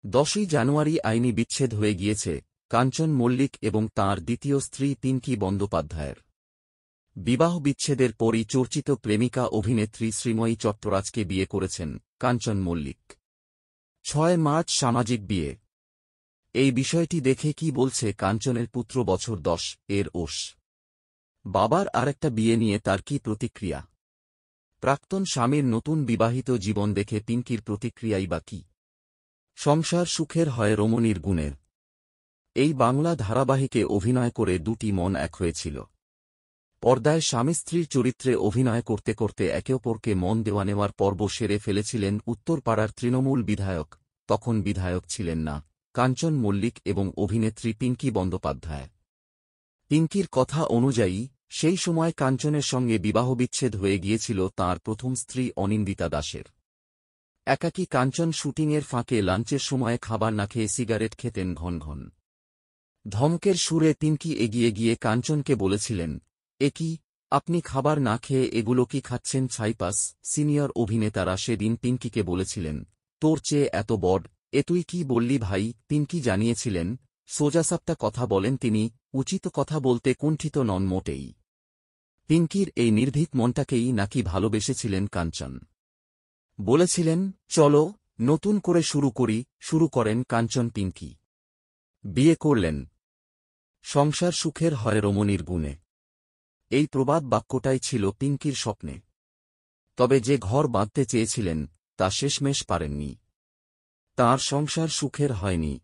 10ই জানুয়ারি আইনি বিচ্ছেদ হয়ে গিয়েছে কাঞ্চন মল্লিক এবং তাঁর দ্বিতীয় স্ত্রী পিঙ্কি বন্দ্যোপাধ্যায়ের। বিবাহ বিচ্ছেদের পরই চর্চিত প্রেমিকা অভিনেত্রী শ্রীময়ী চট্টরাজকে বিয়ে করেছেন কাঞ্চন মল্লিক। 6 মার্চ সামাজিক বিয়ে। এই বিষয়টি দেখে কি বলছে কাঞ্চনের পুত্র বছর 10 এর ওষ? বাবার আরেকটা বিয়ে নিয়ে তার কি প্রতিক্রিয়া? প্রাক্তন স্বামীর নতুন বিবাহিত জীবন দেখে পিঙ্কির প্রতিক্রিয়াই বা কি? সংসার সুখের হয় রমণীর গুণের। এই বাংলা ধারাবাহিকে অভিনয় করে দুটি মন এক হয়েছিল। পর্দায় স্বামী স্ত্রীর চরিত্রে অভিনয় করতে করতে একে অপরকে মন দেওয়া নেওয়ার পর্ব সেরে ফেলেছিলেন উত্তরপাড়ার তৃণমূল বিধায়ক, তখন বিধায়ক ছিলেন না, কাঞ্চন মল্লিক এবং অভিনেত্রী পিঙ্কি বন্দ্যোপাধ্যায়। পিঙ্কির কথা অনুযায়ী সেই সময় কাঞ্চনের সঙ্গে বিবাহবিচ্ছেদ হয়ে গিয়েছিল তাঁর প্রথম স্ত্রী অনিন্দিতা দাসের। একাকী কাঞ্চন শুটিংয়ের ফাঁকে লাঞ্চের সময় খাবার না খেয়ে সিগারেট খেতেন ঘন ঘন। ধমকের সুরে পিঙ্কি এগিয়ে গিয়ে কাঞ্চনকে বলেছিলেন, এ কি, আপনি খাবার না খেয়ে এগুলো কি খাচ্ছেন ছাইপাস? সিনিয়র অভিনেতারা সেদিন পিঙ্কিকে বলেছিলেন, তোর চেয়ে এত বড়, এ তুই কি বললি ভাই? পিঙ্কি জানিয়েছিলেন, সোজাসাপটা কথা বলেন তিনি, উচিত কথা বলতে কুণ্ঠিত নন মোটেই। পিঙ্কির এই নির্ভীক মনটাকেই নাকি ভালোবেসেছিলেন কাঞ্চন। বলেছিলেন, চলো নতুন করে শুরু করি। শুরু করেন কাঞ্চন পিঙ্কি। বিয়ে করলেন। সংসার সুখের হয় রমণীর গুণে। এই প্রবাদ বাক্যটাই ছিল পিঙ্কির স্বপ্নে। তবে যে ঘর বাঁধতে চেয়েছিলেন তা শেষমেশ পারেননি। তাঁর সংসার সুখের হয়নি।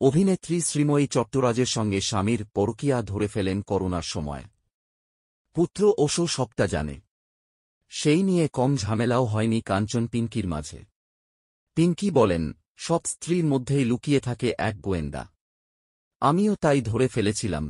অভিনেত্রী শ্রীময়ী চট্টরাজের সঙ্গে স্বামীর পরকীয়া ধরে ফেলেন করোনার সময়। পুত্র ওষো সবটা জানে। সেই নিয়ে কম ঝামেলাও হয়নি কাঞ্চন পিঙ্কির মাঝে। পিঙ্কি বলেন, সব স্ত্রীর মধ্যেই লুকিয়ে থাকে এক গোয়েন্দা। আমিও তাই ধরে ফেলেছিলাম,